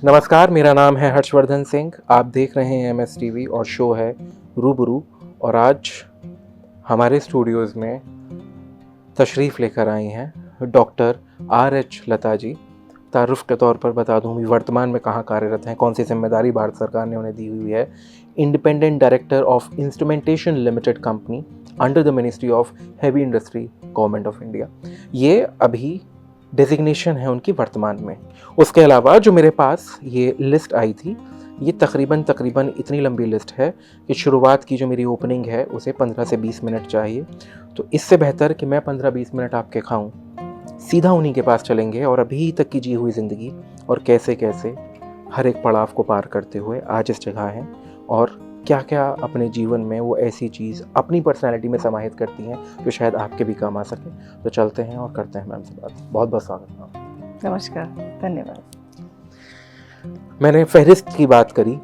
नमस्कार, मेरा नाम है हर्षवर्धन सिंह। आप देख रहे हैं MS टीवी और शो है रूबरू। और आज हमारे स्टूडियोज़ में तशरीफ़ लेकर आई हैं डॉक्टर RH लता जी। तारुफ के तौर पर बता दूं, वर्तमान में कहाँ कार्यरत हैं, कौन सी जिम्मेदारी भारत सरकार ने उन्हें दी हुई है। Independent director of instrumentation limited company under the ministry of heavy industry, government of India. ये अभी डेजिग्नेशन है उनकी वर्तमान में। उसके अलावा जो मेरे पास ये लिस्ट आई थी, ये तकरीबन इतनी लंबी लिस्ट है कि शुरुआत की जो मेरी ओपनिंग है उसे 15 से 20 मिनट चाहिए। तो इससे बेहतर कि मैं 15-20 मिनट आपके खाऊं, सीधा उन्हीं के पास चलेंगे और अभी तक की जी हुई ज़िंदगी और कैसे कैसे हर एक पड़ाव को पार करते हुए आज इस जगह हैं, और क्या क्या अपने जीवन में वो ऐसी चीज़ अपनी पर्सनैलिटी में समाहित करती हैं जो शायद आपके भी काम आ सके। तो चलते हैं और करते हैं मैम से बात। बहुत बहुत स्वागत मैम। नमस्कार, धन्यवाद। मैंने फहरिस्त की बात करी।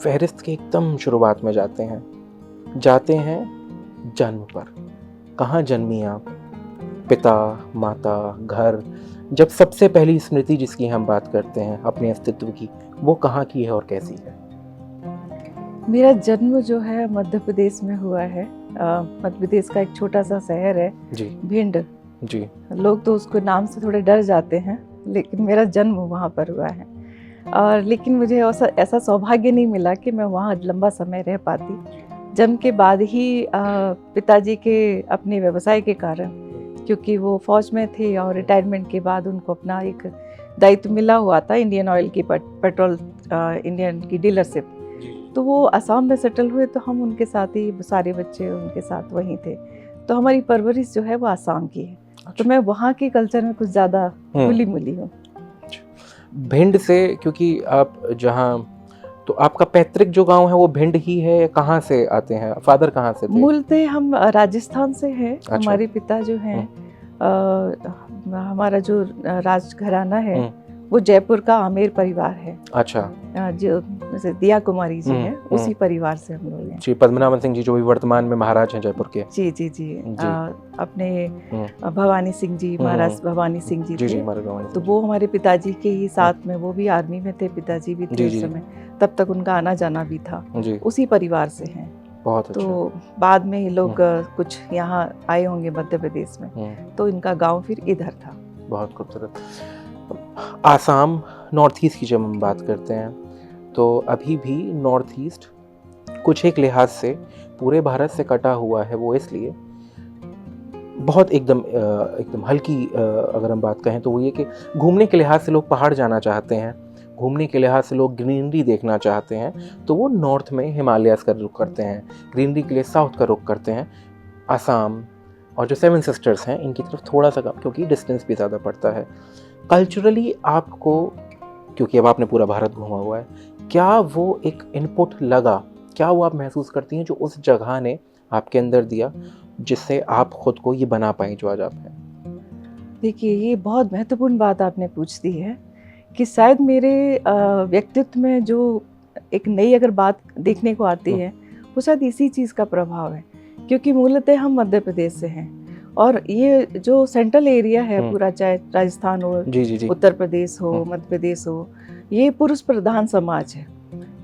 फहरिस्त के एकदम शुरुआत में जाते हैं जन्म पर। कहाँ जन्मी आप? पिता, माता, घर। जब सबसे पहली स्मृति जिसकी हम बात करते हैं अपने अस्तित्व की, वो कहाँ की है और कैसी है? मेरा जन्म जो है मध्य प्रदेश में हुआ है। मध्य प्रदेश का एक छोटा सा शहर है जी भिंड जी। लोग तो उसको नाम से थोड़े डर जाते हैं, लेकिन मेरा जन्म वहाँ पर हुआ है। और लेकिन मुझे ऐसा सौभाग्य नहीं मिला कि मैं वहाँ लंबा समय रह पाती। जन्म के बाद ही पिताजी के अपने व्यवसाय के कारण, क्योंकि वो फौज में थे और रिटायरमेंट के बाद उनको अपना एक दायित्व मिला हुआ था इंडियन ऑयल की पेट्रोल इंडियन की डीलरशिप, तो वो असम में सेटल हुए। तो हम उनके साथ ही, सारे बच्चे उनके साथ वहीं थे। तो हमारी परवरिश जो है वो असम की है। तो मैं वहाँ के कल्चर में कुछ ज़्यादा घुली मिली हूँ। भिंड से, क्योंकि आप जहाँ, तो आपका पैतृक जो गांव है वो भिंड ही है? कहाँ से आते हैं? फादर कहाँ से थे? मूलतः हम राजस्थान से हैं। अच्छा। हमारे पिता जो हैं, हमारा जो राजघराना है वो जयपुर का आमेर परिवार है। अच्छा। जो जैसे दिया कुमारी जी हैं, उसी परिवार से हम लोग हैं। जी, पद्मनाभन सिंह जी जो भी वर्तमान में महाराज हैं जयपुर के। जी जी जी, अपने भवानी सिंह जी, महाराज भवानी सिंह जी थे। तो वो हमारे पिताजी के ही साथ में, वो भी आर्मी में थे, पिताजी भी थे उस समय, तब तक उनका आना जाना भी था। उसी परिवार से हैं। बहुत अच्छा। तो बाद में ये लोग कुछ यहाँ आए होंगे मध्य प्रदेश में, तो इनका गांव फिर इधर था। बहुत खूबसूरत। आसाम, नॉर्थ ईस्ट की जब हम बात करते हैं तो अभी भी नॉर्थ ईस्ट कुछ एक लिहाज से पूरे भारत से कटा हुआ है। वो इसलिए बहुत एकदम हल्की अगर हम बात कहें तो वो ये कि घूमने के लिहाज से लोग पहाड़ जाना चाहते हैं, घूमने के लिहाज से लोग ग्रीनरी देखना चाहते हैं, तो वो नॉर्थ में हिमालयाज़ का रुख करते हैं, ग्रीनरी के लिए साउथ का रुख करते हैं। आसाम और जो 7 सिस्टर्स हैं इनकी तरफ थोड़ा सा कम, क्योंकि डिस्टेंस भी ज़्यादा पड़ता है। कल्चरली आपको, क्योंकि अब आपने पूरा भारत घूमा हुआ है, क्या वो एक इनपुट लगा, क्या वो आप महसूस करती हैं जो उस जगह ने आपके अंदर दिया जिससे आप खुद को ये बना पाएं जो आज आप हैं? देखिए, ये बहुत महत्वपूर्ण बात आपने पूछ दी है कि शायद मेरे व्यक्तित्व में जो एक नई अगर बात देखने को आती है वो शायद इसी चीज़ का प्रभाव है, क्योंकि मूलतः हम मध्य प्रदेश से हैं और ये जो सेंट्रल एरिया है पूरा, चाहे राजस्थान हो, उत्तर प्रदेश हो, मध्य प्रदेश हो, ये पुरुष प्रधान समाज है।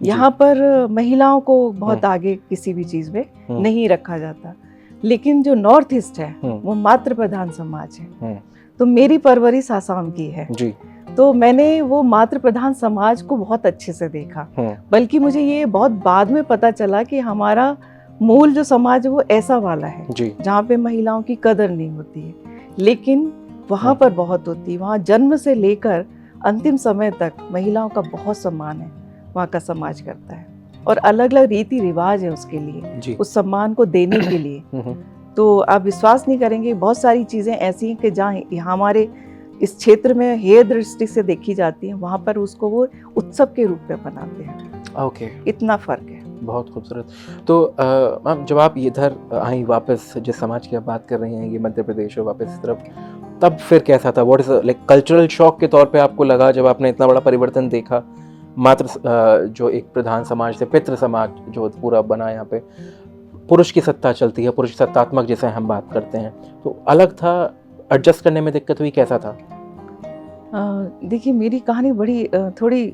यहाँ पर महिलाओं को बहुत आगे किसी भी चीज़ में नहीं रखा जाता। लेकिन जो नॉर्थ ईस्ट है वो मातृ प्रधान समाज है। तो मेरी परवरिश आसाम की है जी। तो मैंने वो मातृ प्रधान समाज को बहुत अच्छे से देखा, बल्कि मुझे ये बहुत बाद में पता चला कि हमारा मूल जो समाज है वो ऐसा वाला है जहाँ पे महिलाओं की कदर नहीं होती है, लेकिन वहाँ पर बहुत होती है। वहाँ जन्म से लेकर अंतिम समय तक महिलाओं का बहुत सम्मान है, वहाँ का समाज करता है, और अलग अलग रीति रिवाज है उसके लिए, उस सम्मान को देने के लिए। तो आप विश्वास नहीं करेंगे, बहुत सारी चीज़ें ऐसी हैं कि जहाँ हमारे इस क्षेत्र में हेय दृष्टि से देखी जाती हैं, वहाँ पर उसको वो उत्सव के रूप में बनाते हैं। ओके, इतना फ़र्क है। बहुत खूबसूरत। तो मैम, जब आप इधर आई वापस, जिस समाज की आप बात कर रही हैं, ये मध्य प्रदेश हो वापस इस तरफ, तब फिर कैसा था? What is like cultural shock के तौर पे आपको लगा जब आपने इतना बड़ा परिवर्तन देखा? मात्र जो एक प्रधान समाज से पितृ समाज जो पूरा बना, यहाँ पे पुरुष की सत्ता चलती है, पुरुष सत्तात्मक जिसे हम बात करते हैं, तो अलग था, एडजस्ट करने में दिक्कत हुई, कैसा था? देखिए मेरी कहानी बड़ी थोड़ी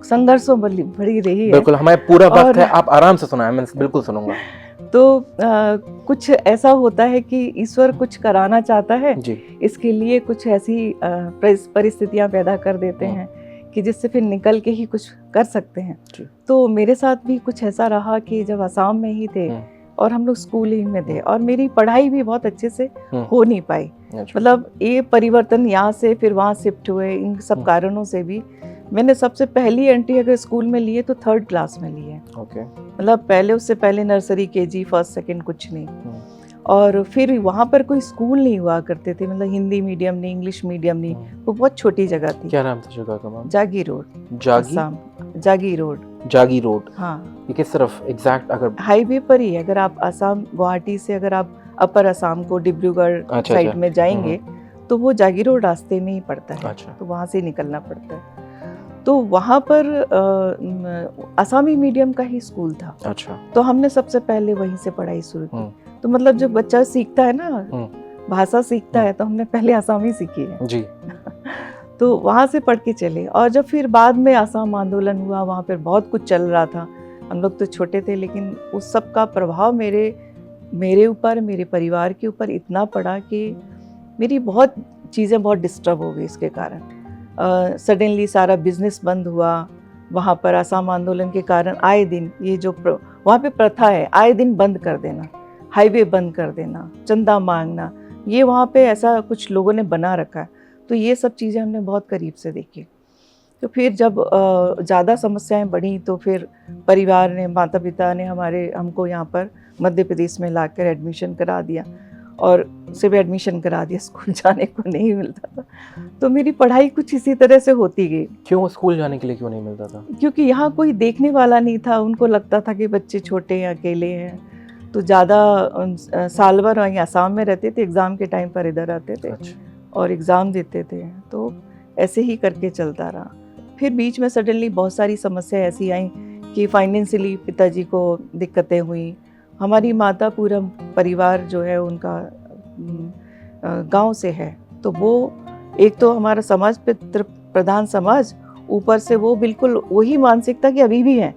संघर्षों भरी भरी रही है। बिल्कुल, हमारे पूरा वक्त और है, आप आराम से सुनाएं, मैं बिल्कुल सुनूंगा। तो कुछ ऐसा होता है कि ईश्वर कुछ कराना चाहता है, जी। इसके लिए कुछ ऐसी परिस्थितियां पैदा कर देते हैं कि जिससे फिर निकल के ही कुछ कर सकते हैं। जी। तो मेरे साथ भी कुछ ऐसा रहा कि जब असम में ही थे और हम लोग स्कूल ही में थे और मेरी पढ़ाई भी बहुत अच्छे से हो नहीं पाई। मतलब ये परिवर्तन यहाँ से फिर वहाँ शिफ्ट हुए, इन सब कारणों से भी मैंने सबसे पहली एंट्री अगर स्कूल में ली है तो 3rd क्लास में ली है। मतलब पहले, उससे पहले नर्सरी, केजी, 1st, 2nd कुछ नहीं। और फिर वहाँ पर कोई स्कूल नहीं हुआ करते थे, मतलब हिंदी मीडियम नहीं, इंग्लिश मीडियम नहीं, वो बहुत छोटी जगह थी। क्या नाम था जगह का मैम? जागी रोड। जागी रोड। जागी रोड, हाँ। ये किस तरफ एग्जैक्ट? अगर हाईवे पर ही है, अगर आप असम गुवाहाटी से अगर आप अपर असम को डिब्रूगढ़ साइड में जाएंगे तो वो जागी रोड रास्ते में ही पड़ता है। तो वहाँ से निकलना पड़ता है। तो वहाँ पर असमी मीडियम का ही स्कूल था। तो हमने सबसे पहले वहीं से पढ़ाई शुरू की। तो मतलब जो बच्चा सीखता है ना, भाषा सीखता है, तो हमने पहले असमी सीखी है जी। तो वहाँ से पढ़ के चले। और जब फिर बाद में असम आंदोलन हुआ, वहाँ पर बहुत कुछ चल रहा था, हम लोग तो छोटे थे, लेकिन उस सब का प्रभाव मेरे ऊपर, मेरे परिवार के ऊपर इतना पड़ा कि मेरी बहुत चीज़ें बहुत डिस्टर्ब हो गई इसके कारण। सडनली सारा बिजनेस बंद हुआ। वहाँ पर असम आंदोलन के कारण आए दिन ये जो वहाँ पे प्रथा है, आए दिन बंद कर देना, हाईवे बंद कर देना, चंदा मांगना, ये वहाँ पे ऐसा कुछ लोगों ने बना रखा है। तो ये सब चीज़ें हमने बहुत करीब से देखी। तो फिर जब ज़्यादा समस्याएं बढ़ी तो फिर परिवार ने, माता पिता ने हमको यहाँ पर मध्य प्रदेश में लाकर एडमिशन करा दिया। और सिर्फ एडमिशन करा दिया, स्कूल जाने को नहीं मिलता था। तो मेरी पढ़ाई कुछ इसी तरह से होती गई। क्यों स्कूल जाने के लिए क्यों नहीं मिलता था? क्योंकि यहाँ कोई देखने वाला नहीं था। उनको लगता था कि बच्चे छोटे हैं, अकेले हैं, तो ज़्यादा साल भर वहीं आसाम में रहते थे, एग्ज़ाम के टाइम पर इधर आते थे और एग्ज़ाम देते थे। तो ऐसे ही करके चलता रहा। फिर बीच में सडनली बहुत सारी समस्या ऐसी आई कि फाइनेंशियली पिताजी को दिक्कतें हुई। हमारी माता, पूरा परिवार जो है उनका गांव से है, तो वो एक तो हमारा समाज पितृ प्रधान समाज, ऊपर से वो बिल्कुल वही मानसिकता की अभी भी है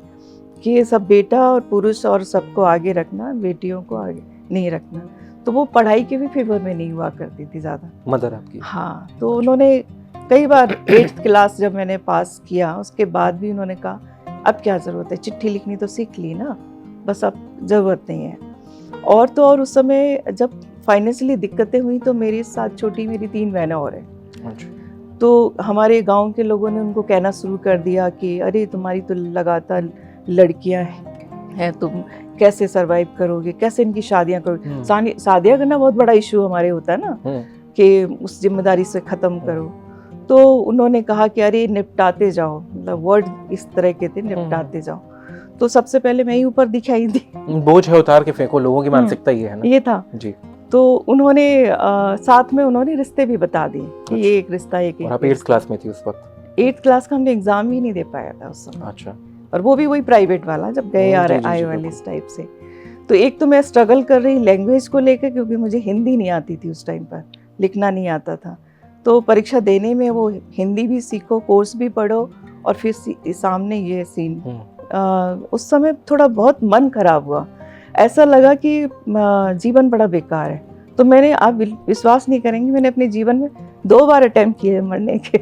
कि ये सब बेटा और पुरुष और सबको आगे रखना, बेटियों को आगे नहीं रखना। तो वो पढ़ाई के भी फेवर में नहीं हुआ करती थी ज़्यादा। मदर आपकी? हाँ। तो उन्होंने कई बार 8th क्लास जब मैंने पास किया, उसके बाद भी उन्होंने कहा अब क्या ज़रूरत है, चिट्ठी लिखनी तो सीख ली ना, बस अब ज़रूरत नहीं है। और तो और उस समय जब फाइनेंशियली दिक्कतें हुई तो मेरे साथ छोटी मेरी 3 बहनें और हैं। तो हमारे गांव के लोगों ने उनको कहना शुरू कर दिया कि अरे तुम्हारी तो लगातार लड़कियां हैं, तुम कैसे सरवाइव करोगे, कैसे इनकी शादियां करोगे। शादियां करना बहुत बड़ा इशू हमारे होता है ना, कि उस जिम्मेदारी से ख़त्म करो। तो उन्होंने कहा कि अरे निपटाते जाओ, मतलब वर्ड इस तरह के थे, निपटाते जाओ। तो सबसे पहले मैं ही ऊपर दिखाई दी, बोझ है उतार के फेंको, लोगों की मानसिकता ये है ना। ये था जी। तो उन्होंने साथ में उन्होंने रिश्ते भी बता दिए कि ये एक रिश्ता, एक। और आप 8th क्लास में थी उस वक्त? 8th क्लास का हमने एग्जाम ही नहीं दे पाया था उस समय। अच्छा। और वो भी वही प्राइवेट वाला, जब गए आए वाले इस टाइप से। तो एक तो मैं स्ट्रगल कर रही लैंग्वेज को लेकर, क्योंकि मुझे हिंदी नहीं आती थी उस टाइम पर, लिखना नहीं आता था। तो परीक्षा देने में वो हिंदी भी सीखो, कोर्स भी पढ़ो, और फिर सामने ये सीन। उस समय थोड़ा बहुत मन खराब हुआ, ऐसा लगा कि जीवन बड़ा बेकार है। तो मैंने, आप विश्वास नहीं करेंगे, मैंने अपने जीवन में 2 बार अटेम्प्ट किए मरने के,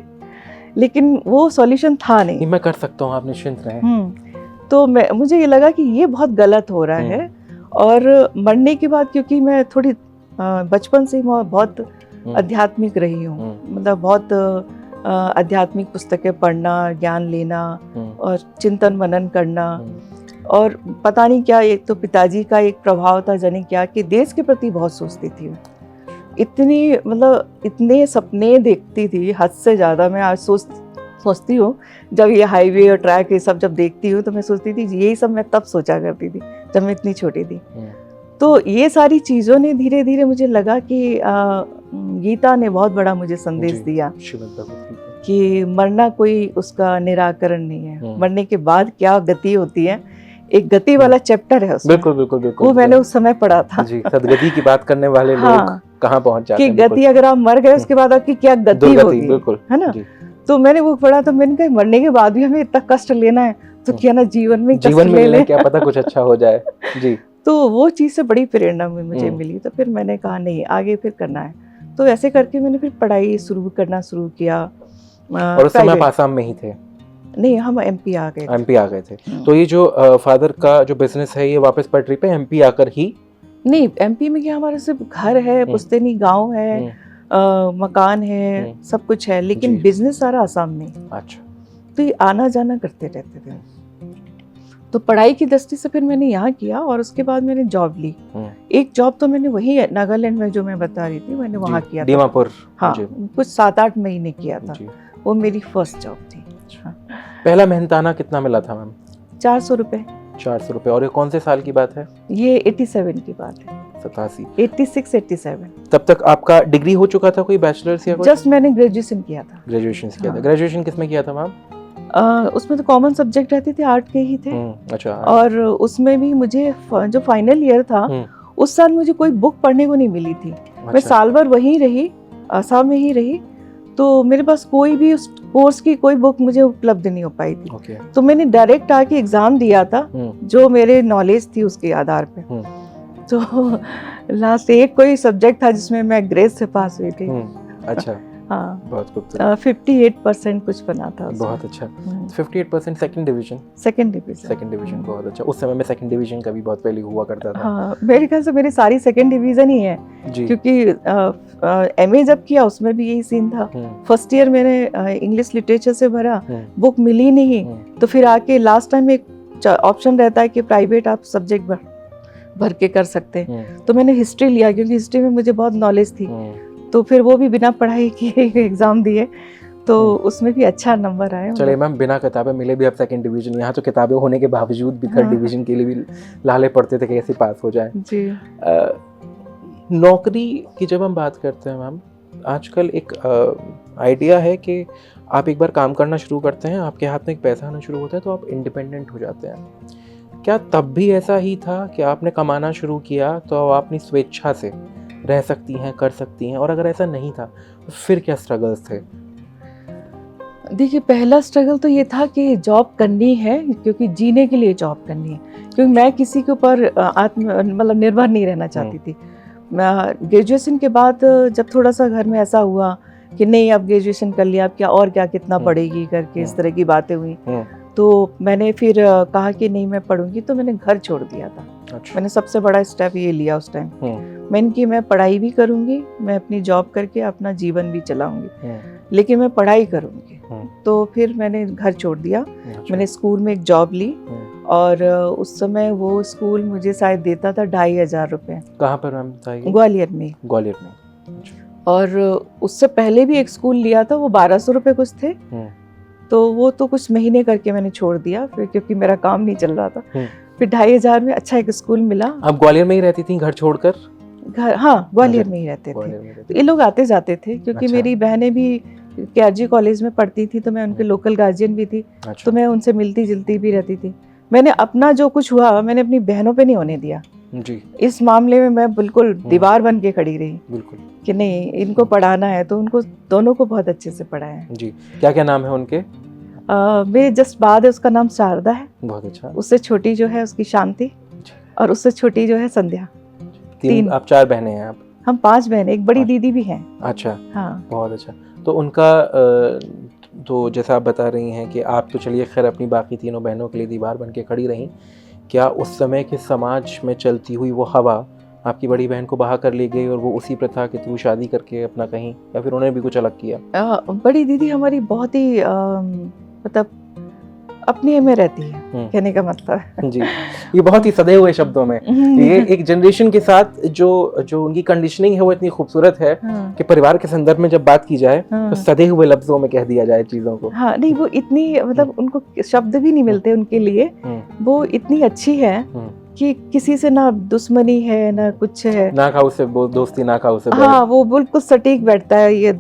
लेकिन वो सॉल्यूशन था नहीं। मैं कर सकता हूँ, आप निश्चिंत रहें। तो मुझे ये लगा कि ये बहुत गलत हो रहा है। और मरने के बाद, क्योंकि मैं थोड़ी बचपन से बहुत आध्यात्मिक रही हूँ, मतलब बहुत आध्यात्मिक पुस्तकें पढ़ना, ज्ञान लेना और चिंतन मनन करना। और पता नहीं क्या, एक तो पिताजी का एक प्रभाव था, जाने क्या, कि देश के प्रति बहुत सोचती थी। इतनी, मतलब इतने सपने देखती थी, हद से ज़्यादा। मैं आज सोचती हूँ, जब ये हाईवे और ट्रैक ये सब जब देखती हूँ, तो मैं सोचती थी यही सब मैं तब सोचा करती थी जब मैं इतनी छोटी थी। तो ये सारी चीज़ों ने धीरे धीरे मुझे लगा कि गीता ने बहुत बड़ा मुझे संदेश दिया कि मरना कोई उसका निराकरण नहीं है, मरने के बाद क्या गति होती है। एक गति वाला चैप्टर है उसमें। बिल्कुल बिल्कुल बिल्कुल, वो मैंने उस समय पढ़ा था जी। सदगति की बात करने वाले लोग कहाँ पहुंच जाते कि हैं, गति, अगर आप मर गए उसके बाद आपकी क्या गति दुर्गति, होगी, बिल्कुल, है ना। जी। तो मैंने वो पढ़ा, तो मैंने कहा मरने के बाद भी हमें इतना कष्ट लेना है तो क्या ना जीवन में जीवन कष्ट में ले ले लें। क्या पता कुछ अच्छा हो जाए। जी। तो वो चीज़ से बड़ी प्रेरणा मुझे मिली। तो फिर मैंने कहा नहीं, आगे फिर करना है। तो ऐसे करके मैंने फिर पढ़ाई करना शुरू किया। और उस समय आप आसाम में ही थे? नहीं, हम एमपी आ गए थे। एमपी आ गए थे। तो ये जो फादर का जो बिजनेस है ये वापस पटरी पे एमपी आकर ही? नहीं, एमपी में क्या, हमारा सिर्फ घर है, पुश्तैनी गांव है, मकान है, सब कुछ है, लेकिन बिजनेस सारा आसाम में। अच्छा। तो ये आना जाना करते रहते थे। तो पढ़ाई की दृष्टि से फिर मैंने यहाँ किया और उसके बाद मैंने जॉब ली। एक जॉब तो मैंने वही नागालैंड में जो मैं बता रही थी, मैंने वहाँ किया था, दीमापुर। हाँ, कुछ 7-8 महीने किया था। वो मेरी फर्स्ट जॉब थी। पहला मेहनताना कितना मिला था मैम? 400 रुपये। 400 रुपये। और ये कौन से साल की बात है? ये 87 की बात है। 86-87। तब तक आपका डिग्री हो चुका था, कोई बैचलर्स या कुछ? जस्ट मैंने ग्रेजुएशन किया था। ग्रेजुएशन किया था। ग्रेजुएशन किस में किया था मैम? उसमें तो कॉमन सब्जेक्ट रहते थे, आर्ट के ही थे। अच्छा। और उसमें भी मुझे जो फाइनल ईयर था उस साल मुझे कोई बुक पढ़ने को नहीं मिली थी। अच्छा। मैं साल भर वहीं रही, आसाम में ही रही, तो मेरे पास कोई भी उस कोर्स की कोई बुक मुझे उपलब्ध नहीं हो पाई थी। तो मैंने डायरेक्ट आके एग्जाम दिया था जो मेरे नॉलेज थी उसके आधार पे। तो लास्ट एक कोई सब्जेक्ट था जिसमें मैं ग्रेस से पास हुई थी। अच्छा। हाँ, बहुत खूबसूरत। 58% कुछ बना था। बहुत अच्छा। 58% सेकंड डिवीजन। सेकंड डिवीजन बहुत अच्छा। उस समय में सेकंड डिवीजन का भी बहुत पहले हुआ करता था। हाँ, मेरे ख्याल से मेरी सारी सेकंड डिवीजन ही है जी। क्योंकि एमए जब किया उसमें भी यही सीन था। फर्स्ट ईयर मैंने इंग्लिश लिटरेचर से भरा, बुक मिली नहीं, तो फिर आके लास्ट टाइम एक ऑप्शन रहता है कि प्राइवेट आप सब्जेक्ट भर के कर सकते हैं। तो मैंने हिस्ट्री लिया क्योंकि हिस्ट्री में मुझे बहुत नॉलेज थी। तो फिर वो भी बिना पढ़ाई किए एग्जाम दिए, तो उसमें भी अच्छा नंबर आया। चलिए मैम, बिना किताबें मिले भी आप सेकंड डिवीजन, यहाँ तो किताबें होने के बावजूद भी थर्ड डिवीजन के लिए भी लाले पड़ते थे कि कैसे पास हो जाए जी। नौकरी की जब हम बात करते हैं मैम, आजकल एक आइडिया है कि आप एक बार काम करना शुरू करते हैं, आपके हाथ में एक पैसा आना शुरू होता है तो आप इंडिपेंडेंट हो जाते हैं। क्या तब भी ऐसा ही था कि आपने कमाना शुरू किया तो आप अपनी स्वेच्छा से रह सकती हैं, कर सकती हैं, और अगर ऐसा नहीं था तो फिर क्या स्ट्रगल्स थे? देखिए, पहला स्ट्रगल तो ये था कि जॉब करनी है, क्योंकि जीने के लिए जॉब करनी है, क्योंकि मैं किसी के ऊपर मतलब निर्भर नहीं रहना चाहती थी। मैं ग्रेजुएशन के बाद जब थोड़ा सा घर में ऐसा हुआ कि नहीं, अब ग्रेजुएशन कर लिया, अब क्या और क्या कितना पढ़ेगी करके इस तरह की बातें हुई, तो मैंने फिर कहा कि नहीं मैं पढ़ूंगी, तो मैंने घर छोड़ दिया था। अच्छा। मैंने सबसे बड़ा स्टेप ये लिया उस टाइम। मैंने कि मैं पढ़ाई भी करूंगी, मैं अपनी जॉब करके अपना जीवन भी चलाऊंगी, लेकिन मैं पढ़ाई करूंगी। तो फिर मैंने घर छोड़ दिया। अच्छा। मैंने स्कूल में एक जॉब ली और उस समय वो स्कूल मुझे शायद देता था 2500 रुपये। कहाँ पर मैम बताइए? ग्वालियर में। ग्वालियर में। अच्छा। और उससे पहले भी एक स्कूल लिया था, वो 1200 रुपये कुछ थे, तो वो तो कुछ महीने करके मैंने छोड़ दिया फिर, क्योंकि मेरा काम नहीं चल रहा था। फिर 2500 में अच्छा एक स्कूल मिला। आप ग्वालियर में ही रहती थी घर छोड़कर? घर, हाँ, ग्वालियर में ही रहते थे। तो ये लोग आते जाते थे, क्योंकि अच्छा। मेरी बहनें भी केआरजी कॉलेज में पढ़ती थी, तो मैं उनके लोकल गार्जियन भी थी। अच्छा। तो मैं उनसे मिलती जुलती भी रहती थी। मैंने अपना जो कुछ हुआ मैंने अपनी बहनों पे नहीं होने दिया जी। इस मामले में मैं बिल्कुल दीवार बन के खड़ी रही, बिल्कुल, कि नहीं, इनको पढ़ाना है, तो उनको दोनों को बहुत अच्छे से पढ़ाया जी। क्या क्या नाम है उनके? मेरे जस्ट बाद है, उसका नाम शारदा है। बहुत अच्छा। उससे छोटी जो है उसकी शांति, और उससे छोटी जो है संध्या। तीन। आप 4 बहनें हैं? आप? हम 5 बहनें, एक बड़ी दीदी भी हैं। अच्छा। हाँ, बहुत अच्छा। तो उनका तो जैसा आप बता रही हैं कि आप तो चलिए खैर अपनी बाकी तीनों बहनों के लिए दीवार बन के खड़ी रहीं, क्या उस समय के समाज में चलती हुई वो हवा आपकी बड़ी बहन को बहा कर ले गई और वो उसी प्रथा के थ्रू शादी करके अपना कहीं, या फिर उन्होंने भी कुछ अलग किया? बड़ी दीदी हमारी बहुत ही मतलब अपने में रहती है, कहने का मतलब जी। ये बहुत ही सदे हुए शब्दों में ये एक जनरेशन के साथ जो उनकी कंडीशनिंग है वो इतनी खूबसूरत है कि परिवार के संदर्भ में जब बात की जाए तो सदे हुए लफ्जों में कह दिया जाए चीजों को। हाँ, नहीं, वो इतनी मतलब उनको शब्द भी नहीं मिलते उनके लिए, वो इतनी अच्छी है कि किसी से ना दुश्मनी है ना कुछ है, ना खाओ से दोस्ती, ना खाओ से। हाँ, वो बिल्कुल सटीक बैठता है ये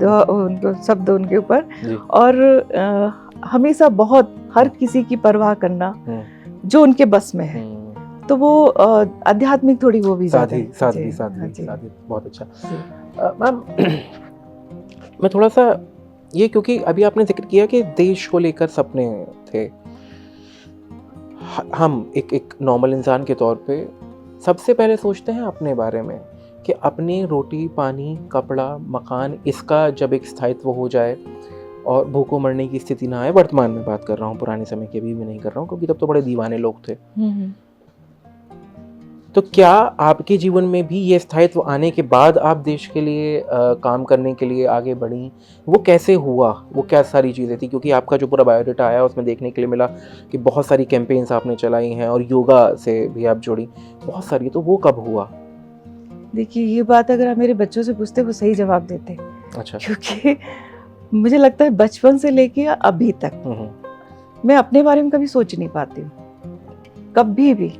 शब्द उनके ऊपर। और हमेशा बहुत हर किसी की परवाह करना जो उनके बस में है। तो वो आध्यात्मिक थोड़ी वो भी ज़्यादा साधी है। सादगी जी, हाँ सादगी जी, सादगी, बहुत अच्छा। जी। मैम मैं थोड़ा सा ये, क्योंकि अभी आपने जिक्र किया कि देश को लेकर सपने थे, हम एक नॉर्मल इंसान के तौर पे सबसे पहले सोचते हैं अपने बारे में कि अपनी रोटी पानी कपड़ा मकान, इसका जब एक स्थायित्व हो जाए और भूखों मरने की स्थिति ना आए। वर्तमान में बात कर रहा हूँ, पुराने समय की अभी भी नहीं कर रहा हूँ, क्योंकि तब तो बड़े दीवाने लोग थे। तो क्या आपके जीवन में भी ये स्थायित्व आने के बाद आप देश के लिए काम करने के लिए आगे बढ़ी? वो कैसे हुआ? वो क्या सारी चीज़ें थी? क्योंकि आपका जो पूरा बायोडाटा आया उसमें देखने के लिए मिला कि बहुत सारी कैंपेन्स आपने चलाई हैं और योगा से भी आप जुड़ी, बहुत सारी। तो वो कब हुआ? देखिए, ये बात अगर आप मेरे बच्चों से पूछते वो सही जवाब देते, अच्छा। क्योंकि मुझे लगता है बचपन से लेके अभी तक मैं अपने बारे में कभी सोच नहीं पाती हूँ, कभी भी।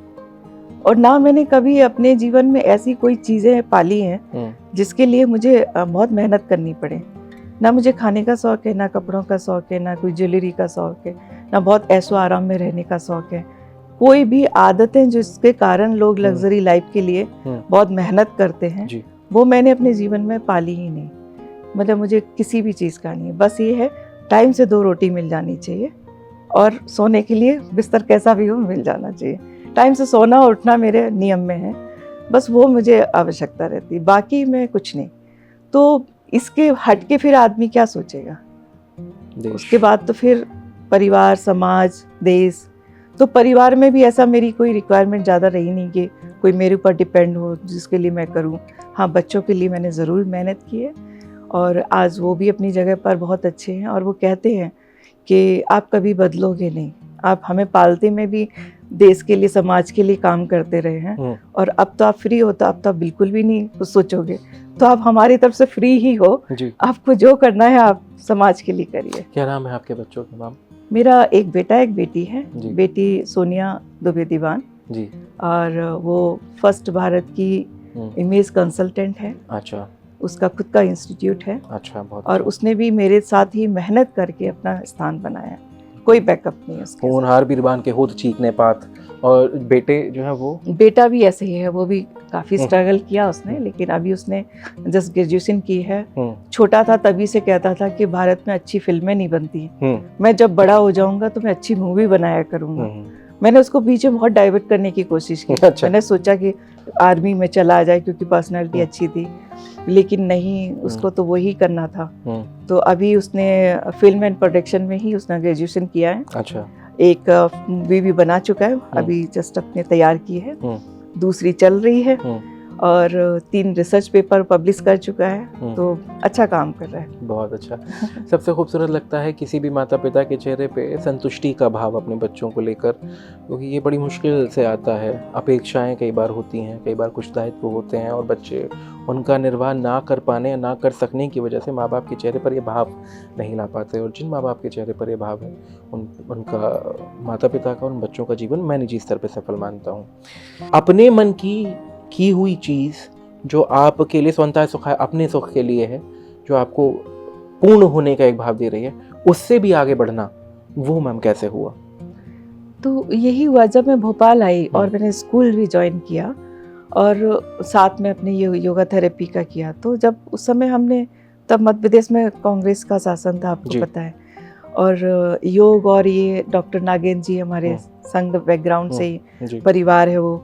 और ना मैंने कभी अपने जीवन में ऐसी कोई चीज़ें पाली हैं जिसके लिए मुझे बहुत मेहनत करनी पड़े। ना मुझे खाने का शौक़ है, ना कपड़ों का शौक़ है, ना कोई ज्वेलरी का शौक़ है, ना बहुत ऐशो आराम में रहने का शौक़ है। कोई भी आदतें जिसके कारण लोग लग्जरी लाइफ के लिए बहुत मेहनत करते हैं, वो मैंने अपने जीवन में पाली ही नहीं। मतलब मुझे किसी भी चीज़ का नहीं है, बस ये है टाइम से 2 रोटी मिल जानी चाहिए और सोने के लिए बिस्तर कैसा भी हो मिल जाना चाहिए। टाइम से सोना और उठना मेरे नियम में है, बस वो मुझे आवश्यकता रहती है, बाकी मैं कुछ नहीं। तो इसके हट के फिर आदमी क्या सोचेगा? उसके बाद तो फिर परिवार, समाज, देश। तो परिवार में भी ऐसा मेरी कोई रिक्वायरमेंट ज़्यादा रही नहीं कि कोई मेरे ऊपर डिपेंड हो जिसके लिए मैं करूं। हाँ, बच्चों के लिए मैंने ज़रूर मेहनत की है और आज वो भी अपनी जगह पर बहुत अच्छे हैं और वो कहते हैं कि आप कभी बदलोगे नहीं, आप हमें पालते में भी देश के लिए, समाज के लिए काम करते रहे हैं और अब तो आप फ्री हो, तो अब तो आप बिल्कुल भी नहीं कुछ सोचोगे। तो आप हमारी तरफ से फ्री ही हो, आपको जो करना है आप समाज के लिए करिए। क्या नाम है आपके बच्चों का? नाम? मेरा एक बेटा एक बेटी है। बेटी सोनिया दुबे दीवान जी, और वो फर्स्ट भारत की इमेज कंसल्टेंट है। अच्छा। उसका खुद का इंस्टीट्यूट है। अच्छा, बहुत और अच्छा। उसने भी मेरे साथ ही मेहनत करके अपना स्थान बनाया, कोई बैकअप नहीं है उसके। होनहार बीरबान के होठ चीखने पात। और बेटे जो है वो? बेटा भी ऐसे ही है, वो भी काफ़ी स्ट्रगल किया उसने, लेकिन अभी उसने जस्ट ग्रेजुएशन की है। छोटा था तभी से कहता था कि भारत में अच्छी फिल्में नहीं बनती, मैं जब बड़ा हो जाऊंगा तो मैं अच्छी मूवी बनाया करूंगा। मैंने उसको पीछे बहुत डाइवर्ट करने की कोशिश की। अच्छा। मैंने सोचा कि आर्मी में चला जाए क्योंकि पर्सनालिटी अच्छी थी, लेकिन नहीं, उसको तो वही करना था। तो अभी उसने फिल्म एंड प्रोडक्शन में ही उसने ग्रेजुएशन किया है। अच्छा। एक मूवी भी बना चुका है, अभी जस्ट अपने तैयार की है, दूसरी चल रही है और 3 रिसर्च पेपर पब्लिश कर चुका है। तो अच्छा काम कर रहा है। बहुत अच्छा। सबसे खूबसूरत लगता है किसी भी माता पिता के चेहरे पे संतुष्टि का भाव अपने बच्चों को लेकर, क्योंकि ये बड़ी मुश्किल से आता है। अपेक्षाएं कई बार होती हैं, कई बार कुछ दायित्व होते हैं और बच्चे उनका निर्वाह ना कर पाने, ना कर सकने की वजह से माँ बाप के चेहरे पर ये भाव नहीं ला पाते। और जिन माँ बाप के चेहरे पर ये भाव है, उनका माता पिता का, उन बच्चों का जीवन मैं निजी स्तर पर सफल मानता हूँ। अपने मन की हुई चीज़ जो आपके लिए स्वतः सुख है, अपने सुख के लिए है, जो आपको पूर्ण होने का एक भाव दे रही है, उससे भी आगे बढ़ना, वो मैम कैसे हुआ? तो यही हुआ जब मैं भोपाल आई और मैंने स्कूल भी ज्वाइन किया और साथ में अपने योगा थेरेपी का किया। तो जब उस समय हमने, तब मध्य प्रदेश में कांग्रेस का शासन था, आपको पता है, और योग और ये डॉक्टर नागेंद्र जी हमारे संघ बैकग्राउंड से परिवार है वो।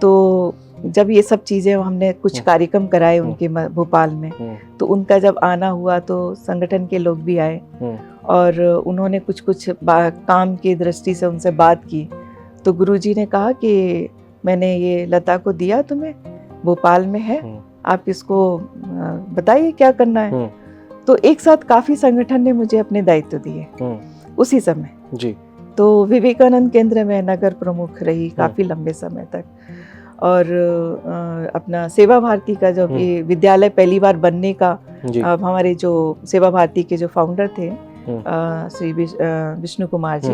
तो जब ये सब चीज़ें हमने कुछ कार्यक्रम कराए उनके भोपाल में, तो उनका जब आना हुआ तो संगठन के लोग भी आए और उन्होंने कुछ काम की दृष्टि से उनसे बात की। तो गुरुजी ने कहा कि मैंने ये लता को दिया तुम्हें, भोपाल में है, आप इसको बताइए क्या करना है। तो एक साथ काफ़ी संगठन ने मुझे अपने दायित्व दिए उसी समय जी। तो विवेकानंद केंद्र में नगर प्रमुख रही काफ़ी लंबे समय तक, और अपना सेवा भारती का जो विद्यालय पहली बार बनने का, हमारे जो सेवा भारती के जो फाउंडर थे श्री विष्णु कुमार जी,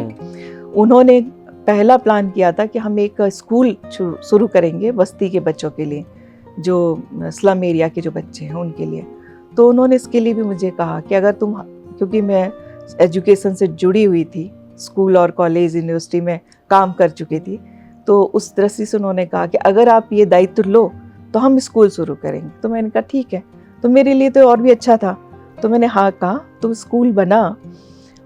उन्होंने पहला प्लान किया था कि हम एक स्कूल शुरू करेंगे बस्ती के बच्चों के लिए, जो स्लम एरिया के जो बच्चे हैं उनके लिए। तो उन्होंने इसके लिए भी मुझे कहा कि अगर तुम, क्योंकि मैं एजुकेशन से जुड़ी हुई थी, स्कूल और कॉलेज यूनिवर्सिटी में काम कर चुकी थी, तो उस दृष्टि से उन्होंने कहा कि अगर आप ये दायित्व लो तो हम स्कूल शुरू करेंगे। तो मैंने कहा ठीक है, तो मेरे लिए तो और भी अच्छा था, तो मैंने हाँ कहा। तो स्कूल बना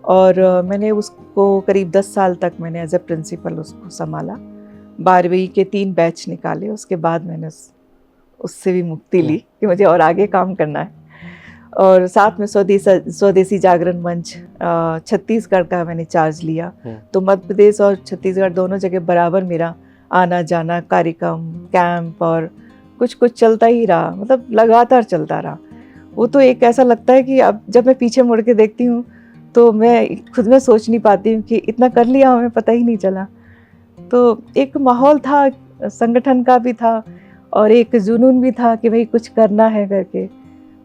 और मैंने उसको करीब 10 साल तक मैंने एज ए प्रिंसिपल उसको संभाला। 12वीं के 3 बैच निकाले, उसके बाद मैंने उससे भी मुक्ति ली कि मुझे और आगे काम करना है। और साथ में स्वदेशी जागरण मंच छत्तीसगढ़ का मैंने चार्ज लिया। तो मध्य प्रदेश और छत्तीसगढ़ दोनों जगह बराबर मेरा आना जाना, कार्यक्रम, कैंप और कुछ कुछ चलता ही रहा, मतलब लगातार चलता रहा। वो तो एक ऐसा लगता है कि अब जब मैं पीछे मुड़ के देखती हूँ तो मैं खुद में सोच नहीं पाती हूँ कि इतना कर लिया, हमें पता ही नहीं चला। तो एक माहौल था, संगठन का भी था और एक जुनून भी था कि भाई कुछ करना है करके,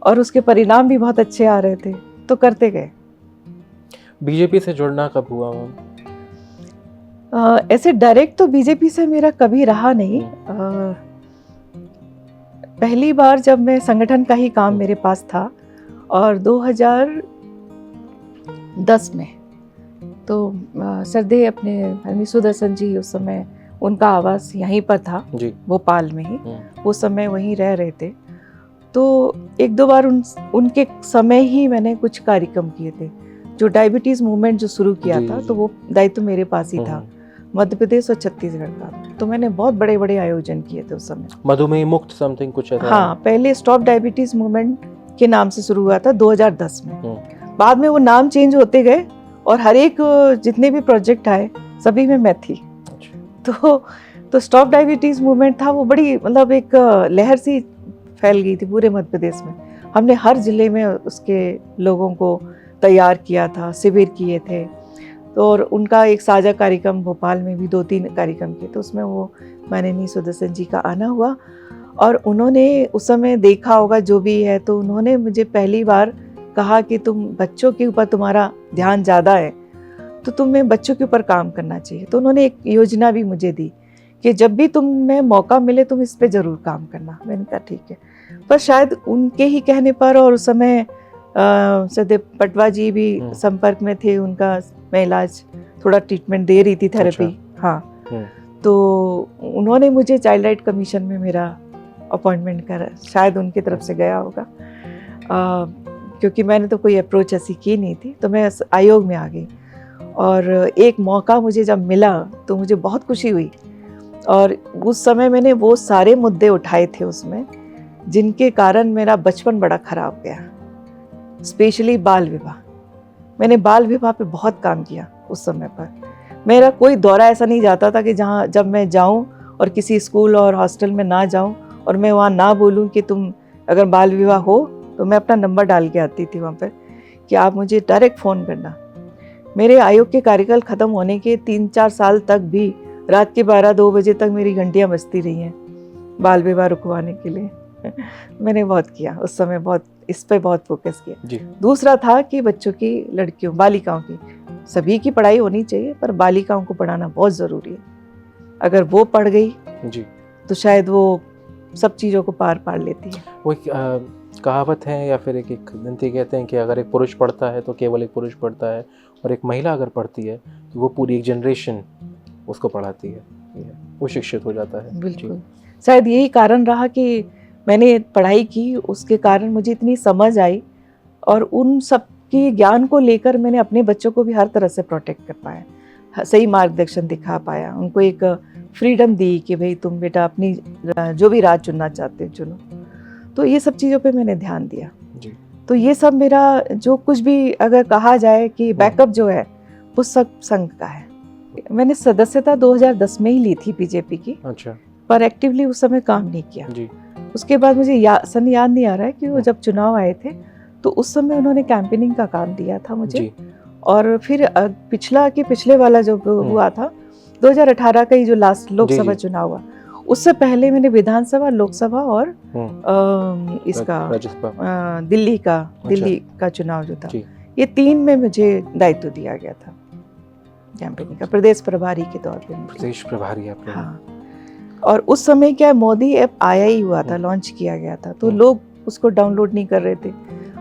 और उसके परिणाम भी बहुत अच्छे आ रहे थे, तो करते गए। बीजेपी से जुड़ना कब हुआ मैम? ऐसे डायरेक्ट तो बीजेपी से मेरा कभी रहा नहीं। पहली बार जब मैं संगठन का ही काम मेरे पास था और 2010 में, तो श्रद्धेय अपने सुदर्शन जी उस समय उनका आवास यहीं पर था जी, भोपाल में ही, उस समय वहीं रह रहे थे। तो एक दो बार उनके समय ही मैंने कुछ कार्यक्रम किए थे। जो डायबिटीज मूवमेंट जो शुरू किया था, तो वो दायित्व मेरे पास ही था, मध्य प्रदेश और छत्तीसगढ़ का। तो मैंने बहुत बड़े बड़े आयोजन किए थे उस समय। मधुमेह मुक्त समथिंग कुछ ऐसा? हाँ, पहले स्टॉप डायबिटीज मूवमेंट के नाम से शुरू हुआ था 2010 में। बाद में वो नाम चेंज होते गए और हर एक जितने भी प्रोजेक्ट आए सभी में मैं थी। तो स्टॉप डायबिटीज मूवमेंट था, वो बड़ी मतलब एक लहर सी फैल गई थी पूरे मध्य प्रदेश में। हमने हर जिले में उसके लोगों को तैयार किया था, शिविर किए थे। तो और उनका एक साझा कार्यक्रम भोपाल में भी 2-3 कार्यक्रम किए, तो उसमें वो माननीय सुदर्शन जी का आना हुआ और उन्होंने उस समय देखा होगा जो भी है, तो उन्होंने मुझे पहली बार कहा कि तुम बच्चों के ऊपर तुम्हारा ध्यान ज़्यादा है, तो तुम्हें बच्चों के ऊपर काम करना चाहिए। तो उन्होंने एक योजना भी मुझे दी कि जब भी तुम्हें मौका मिले तुम इस पे ज़रूर काम करना। मैंने कहा ठीक है। पर शायद उनके ही कहने पर, और उस समय सदैव पटवा जी भी संपर्क में थे, उनका मैं इलाज थोड़ा ट्रीटमेंट दे रही थी, थेरेपी। अच्छा। हाँ, तो उन्होंने मुझे चाइल्ड राइट कमीशन में मेरा अपॉइंटमेंट करा, शायद उनकी तरफ से गया होगा, क्योंकि मैंने तो कोई अप्रोच ऐसी की नहीं थी। तो मैं आयोग में आ गई और एक मौका मुझे जब मिला तो मुझे बहुत खुशी हुई। और उस समय मैंने वो सारे मुद्दे उठाए थे उसमें जिनके कारण मेरा बचपन बड़ा खराब गया, स्पेशली बाल विवाह। मैंने बाल विवाह पे बहुत काम किया उस समय पर। मेरा कोई दौरा ऐसा नहीं जाता था कि जहाँ जब मैं जाऊँ और किसी स्कूल और हॉस्टल में ना जाऊँ और मैं वहाँ ना बोलूँ कि तुम अगर बाल विवाह हो, तो मैं अपना नंबर डाल के आती थी वहाँ पर कि आप मुझे डायरेक्ट फ़ोन करना। मेरे आयोग के कार्यकाल ख़त्म होने के 3-4 साल तक भी रात के 12-2 बजे तक मेरी घंटियाँ बजती रही हैं बाल विवाह रुकवाने के लिए। मैंने बहुत किया उस समय, बहुत इस पे बहुत फोकस किया जी। दूसरा था कि बच्चों की, लड़कियों, बालिकाओं की, सभी की पढ़ाई होनी चाहिए, पर बालिकाओं को पढ़ाना बहुत ज़रूरी है। अगर वो पढ़ गई जी तो शायद वो सब चीज़ों को पार पार लेती है। वो कहावत है या फिर एक गिनती कहते हैं कि अगर एक पुरुष पढ़ता है तो केवल एक पुरुष पढ़ता है, और एक महिला अगर पढ़ती है तो वो पूरी एक जनरेशन उसको पढ़ाती है, वो शिक्षित हो जाता है। बिल्कुल, शायद यही कारण रहा कि मैंने पढ़ाई की, उसके कारण मुझे इतनी समझ आई और उन सब के ज्ञान को लेकर मैंने अपने बच्चों को भी हर तरह से प्रोटेक्ट कर पाया, सही मार्गदर्शन दिखा पाया, उनको एक फ्रीडम दी कि भाई तुम बेटा अपनी जो भी राह चुनना चाहते हो चुनो। तो ये सब चीज़ों पे मैंने ध्यान दिया जी। तो ये सब मेरा जो कुछ भी अगर कहा जाए कि बैकअप जो है वो सब संघ का है। मैंने सदस्यता 2010 में ही ली थी बीजेपी की। अच्छा। पर एक्टिवली उस समय काम नहीं किया जी। उसके बाद मुझे सन याद नहीं आ रहा है कि वो जब चुनाव आए थे तो उस समय उन्होंने कैंपेनिंग का काम दिया था मुझे जी। और फिर पिछले वाला जो हुआ था 2018 का ही जो लास्ट लोकसभा चुनाव हुआ, उससे पहले मैंने विधानसभा, लोकसभा और इसका दिल्ली का चुनाव जो था, ये 3 में मुझे दायित्व दिया गया था कैंपेनिंग का, प्रदेश प्रभारी के तौर पे। प्रदेश प्रभारी आप? हाँ। और उस समय क्या मोदी ऐप आया ही हुआ था, लॉन्च किया गया था, तो लोग उसको डाउनलोड नहीं कर रहे थे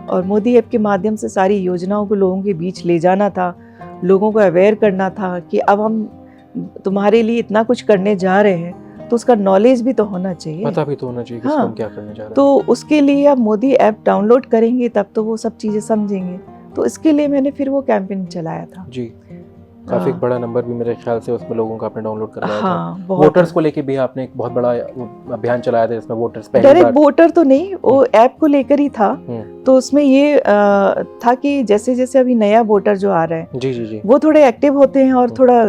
और मोदी ऐप के माध्यम से सारी योजनाओं को लोगों के बीच ले जाना था, लोगों को अवेयर करना था कि अब हम तुम्हारे लिए इतना कुछ करने जा रहे हैं तो उसका नॉलेज भी तो होना चाहिए, पता भी तो होना चाहिए कि हाँ, हम क्या करने जा रहे हैं। तो उसके लिए आप मोदी ऐप डाउनलोड करेंगे तब तो वो सब चीज़ें समझेंगे। तो इसके लिए मैंने फिर वो कैंपेन चलाया था जी, काफी बड़ा नंबर भी मेरे ख्याल से उसमें लोगों का आपने डाउनलोड करवाया था। हाँ, वोटर्स को लेके भी आपने एक बहुत बड़ा अभियान चलाया था, इसमें वोटर्स पहली डायरेक्ट बार। वोटर तो नहीं, वो ऐप को लेकर ही था। तो उसमें ये था कि जैसे जैसे अभी नया वोटर जो आ रहा है जी जी जी वो थोड़े एक्टिव होते हैं और थोड़ा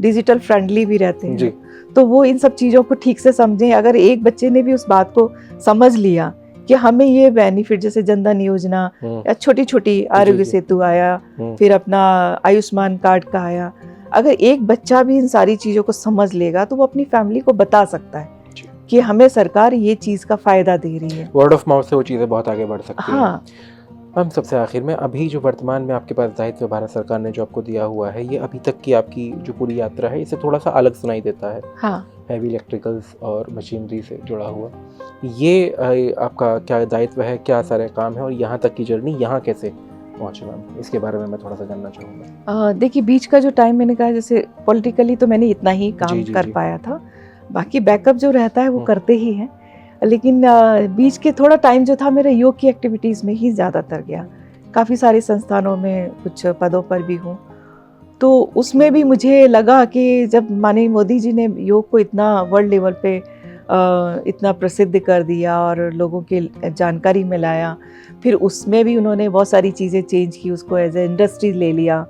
डिजिटल फ्रेंडली भी रहते हैं जी, तो वो इन सब चीज़ों को ठीक से समझें। अगर एक बच्चे ने भी उस बात को समझ लिया कि हमें ये बेनिफिट, जैसे जनधन योजना या छोटी छोटी आरोग्य जी। सेतु आया, फिर अपना आयुष्मान कार्ड का आया, अगर एक बच्चा भी इन सारी चीज़ों को समझ लेगा तो वो अपनी फैमिली को बता सकता है कि हमें सरकार ये चीज़ का फ़ायदा दे रही है। वर्ड ऑफ माउथ से वो चीज़ें बहुत आगे बढ़ सकती हैं। हाँ, हम सबसे आखिर में, अभी जो वर्तमान में आपके पास दायित्व भारत सरकार ने जो आपको दिया हुआ है, ये अभी तक की आपकी जो पूरी यात्रा है, इसे थोड़ा सा अलग सुनाई देता है। हाँ, हैवी इलेक्ट्रिकल्स और मशीनरी से जुड़ा हुआ, ये आपका क्या दायित्व है, क्या सारे काम है, और यहाँ तक की जर्नी, यहाँ कैसे पहुँचे मैम, इसके बारे में मैं थोड़ा सा जानना चाहूँगा। देखिए बीच का जो टाइम मैंने कहा, जैसे पॉलिटिकली तो मैंने इतना ही काम जी, कर जी। पाया था, बाकी बैकअप जो रहता है वो हम्म। करते ही हैं। लेकिन बीच के थोड़ा टाइम जो था मेरे योग की एक्टिविटीज़ में ही ज़्यादातर गया। काफ़ी सारे संस्थानों में कुछ पदों पर भी हूँ, तो उसमें भी मुझे लगा कि जब माननीय मोदी जी ने योग को इतना वर्ल्ड लेवल पे इतना प्रसिद्ध कर दिया और लोगों के जानकारी में लाया, फिर उसमें भी उन्होंने बहुत सारी चीज़ें चेंज की, उसको एज ए इंडस्ट्री ले लिया।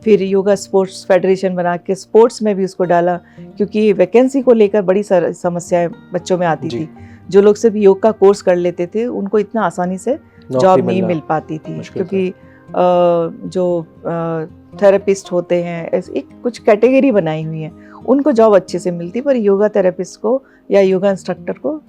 फिर योगा स्पोर्ट्स फेडरेशन बना के स्पोर्ट्स में भी उसको डाला, क्योंकि वैकेंसी को लेकर बड़ी समस्याएं बच्चों में आती जी। थी। जो लोग सिर्फ योग का कोर्स कर लेते थे उनको इतना आसानी से नौकरी जॉब नहीं मिलना मिल पाती थी, मुश्किल था। क्योंकि जो थेरेपिस्ट होते हैं, एक कुछ कैटेगरी बनाई हुई है, उनको जॉब अच्छे से मिलती, पर योगा थेरेपिस्ट को या योगा इंस्ट्रक्टर को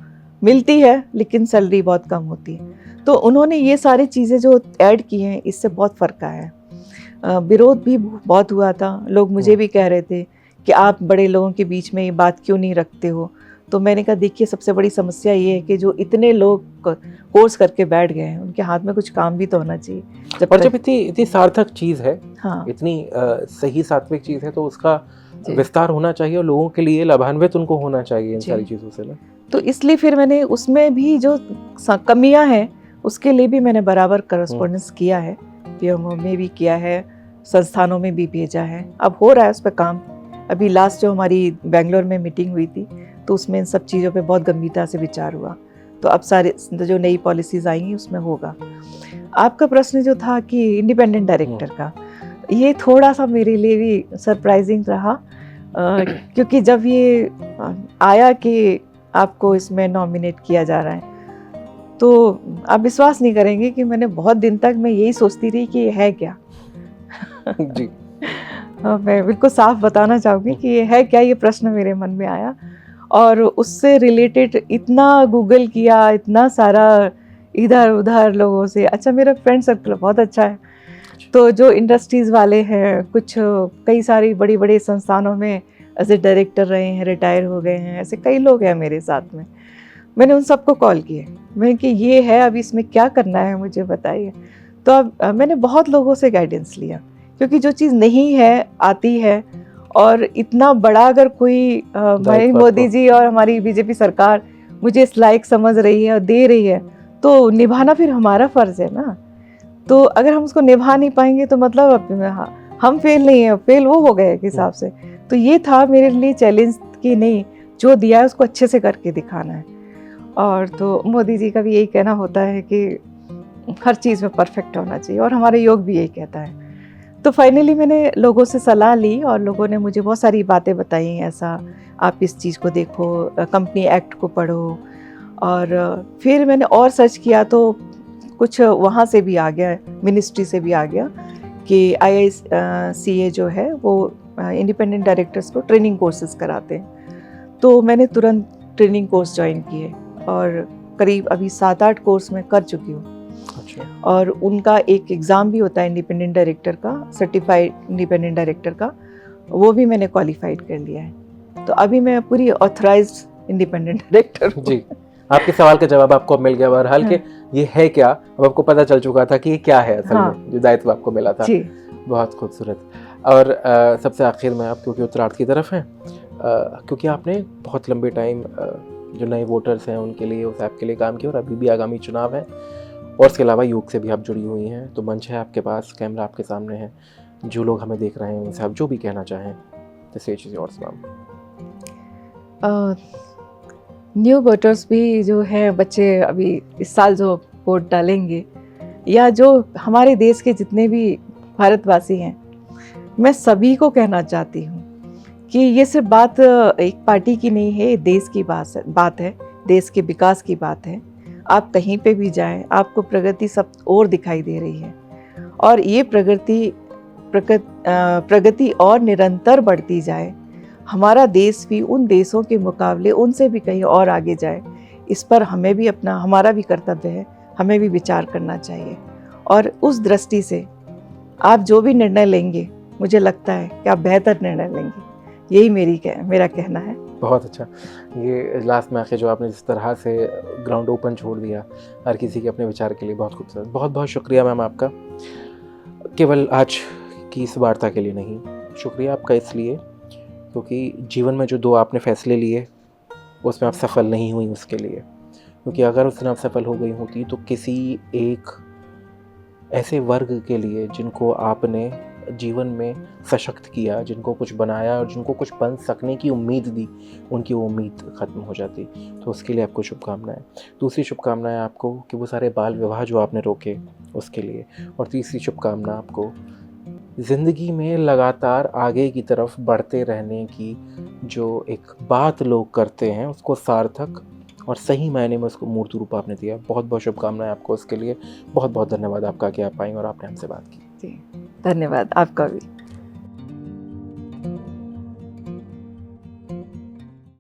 मिलती है लेकिन सैलरी बहुत कम होती है। तो उन्होंने ये सारी चीज़ें जो ऐड की हैं, इससे बहुत फ़र्क आया है। विरोध भी बहुत हुआ था, लोग मुझे भी कह रहे थे कि आप बड़े लोगों के बीच में ये बात क्यों नहीं रखते हो। तो मैंने कहा देखिए, सबसे बड़ी समस्या ये है कि जो इतने लोग कोर्स करके बैठ गए हैं, उनके हाथ में कुछ काम भी तो होना चाहिए। और जब इतनी सार्थक चीज़ है, हाँ, इतनी सही सात्विक चीज़ है, तो उसका जी। विस्तार होना चाहिए और लोगों के लिए लाभान्वित उनको होना चाहिए इन जी। सारी चीज़ों से ना। तो इसलिए फिर मैंने उसमें भी जो कमियां हैं उसके लिए भी मैंने बराबर करस्पॉन्डेंस किया है, पीएमओ में भी किया है, संस्थानों में भी भेजा है। अब हो रहा है उस पर काम। अभी लास्ट जो हमारी बेंगलोर में मीटिंग हुई थी, तो उसमें इन सब चीज़ों पे बहुत गंभीरता से विचार हुआ। तो अब सारे जो नई पॉलिसीज़ आएंगी उसमें होगा। आपका प्रश्न जो था कि इंडिपेंडेंट डायरेक्टर का, ये थोड़ा सा मेरे लिए भी सरप्राइजिंग रहा, क्योंकि जब ये आया कि आपको इसमें नॉमिनेट किया जा रहा है, तो आप विश्वास नहीं करेंगे कि मैंने बहुत दिन तक मैं यही सोचती रही कि ये है क्या। जी। मैं बिल्कुल साफ बताना चाहूँगी कि ये है क्या, ये प्रश्न मेरे मन में आया और उससे रिलेटेड इतना गूगल किया, इतना सारा इधर उधर लोगों से। अच्छा, मेरा फ्रेंड सर्कल बहुत अच्छा है, तो जो इंडस्ट्रीज़ वाले हैं, कुछ कई सारी बड़ी बड़ी संस्थानों में एज ए डायरेक्टर रहे हैं, रिटायर हो गए हैं, ऐसे कई लोग हैं मेरे साथ में। मैंने उन सबको कॉल किए, मैंने कि ये है, अब इसमें क्या करना है मुझे बताइए। तो अब मैंने बहुत लोगों से गाइडेंस लिया, क्योंकि जो चीज़ नहीं है आती है, और इतना बड़ा अगर कोई हमारी मोदी जी और हमारी बीजेपी सरकार मुझे इस लायक समझ रही है और दे रही है, तो निभाना फिर हमारा फ़र्ज़ है ना। तो अगर हम उसको निभा नहीं पाएंगे तो मतलब हम फेल नहीं है, फेल वो हो गए एक हिसाब से। तो ये था मेरे लिए चैलेंज कि नहीं, जो दिया है उसको अच्छे से करके दिखाना है। और तो मोदी जी का भी यही कहना होता है कि हर चीज़ में परफेक्ट होना चाहिए, और हमारे योग भी यही कहता है। तो फाइनली मैंने लोगों से सलाह ली और लोगों ने मुझे बहुत सारी बातें बताई, ऐसा आप इस चीज़ को देखो, कंपनी एक्ट को पढ़ो। और फिर मैंने और सर्च किया तो कुछ वहाँ से भी आ गया, मिनिस्ट्री से भी आ गया कि IICA जो है वो इंडिपेंडेंट डायरेक्टर्स को ट्रेनिंग कोर्सेज कराते हैं। तो मैंने तुरंत ट्रेनिंग कोर्स ज्वाइन किए और करीब अभी 7-8 कोर्स में कर चुकी हूँ। अच्छा। और उनका एक एग्ज़ाम भी होता है इंडिपेंडेंट डायरेक्टर का, सर्टिफाइड इंडिपेंडेंट डायरेक्टर का, वो भी मैंने क्वालिफाइड कर लिया है। तो अभी मैं पूरी ऑथराइज्ड इंडिपेंडेंट डायरेक्टर हूँ। जी, आपके सवाल का जवाब आपको अब मिल गया। बहरहाल के ये है क्या, अब आपको पता चल चुका था कि ये क्या है असल में, जो दायित्व आपको मिला था। जी। बहुत खूबसूरत। और सबसे आखिर में आप, क्योंकि उत्तरार्ध की तरफ हैं, क्योंकि आपने बहुत लंबे टाइम जो नए वोटर्स हैं उनके लिए, उस ऐप के लिए काम किया, और अभी भी आगामी चुनाव है, और इसके अलावा योग से भी आप जुड़ी हुई हैं, तो मंच है आपके पास, कैमरा आपके सामने है, जो लोग हमें देख रहे हैं उनसे आप जो भी कहना चाहें, the stage is yours ma'am. New voters भी जो है, बच्चे अभी इस साल जो वोट डालेंगे, या जो हमारे देश के जितने भी भारतवासी हैं, मैं सभी को कहना चाहती हूँ कि ये सिर्फ बात एक पार्टी की नहीं है, ये देश की बात है, देश के विकास की बात है। आप कहीं पे भी जाएं, आपको प्रगति सब और दिखाई दे रही है, और ये प्रगति और निरंतर बढ़ती जाए। हमारा देश भी उन देशों के मुकाबले उनसे भी कहीं और आगे जाए, इस पर हमें भी हमारा भी कर्तव्य है, हमें भी विचार करना चाहिए। और उस दृष्टि से आप जो भी निर्णय लेंगे, मुझे लगता है कि आप बेहतर निर्णय लेंगे, यही मेरा कहना है। बहुत अच्छा, ये लास्ट में आके जो आपने जिस तरह से ग्राउंड ओपन छोड़ दिया हर किसी के अपने विचार के लिए, बहुत खूबसूरत। बहुत बहुत शुक्रिया मैम आपका, केवल आज की इस वार्ता के लिए नहीं, शुक्रिया आपका इसलिए क्योंकि जीवन में जो 2 आपने फैसले लिए उसमें आप सफल नहीं हुई उसके लिए, क्योंकि अगर उसमें आप सफल हो गई होती तो किसी एक ऐसे वर्ग के लिए जिनको आपने जीवन में सशक्त किया, जिनको कुछ बनाया और जिनको कुछ बन सकने की उम्मीद दी, उनकी वो उम्मीद ख़त्म हो जाती। तो उसके लिए आपको शुभकामनाएं। दूसरी शुभकामनाएं आपको कि वो सारे बाल विवाह जो आपने रोके उसके लिए, और तीसरी शुभकामना आपको ज़िंदगी में लगातार आगे की तरफ बढ़ते रहने की जो एक बात लोग करते हैं उसको सार्थक और सही मायने में उसको मूर्त रूप आपने दिया। बहुत बहुत शुभकामनाएं आपको उसके लिए। बहुत बहुत धन्यवाद आपका कि आप आई और आपने हमसे बात की। जी, धन्यवाद आपका भी।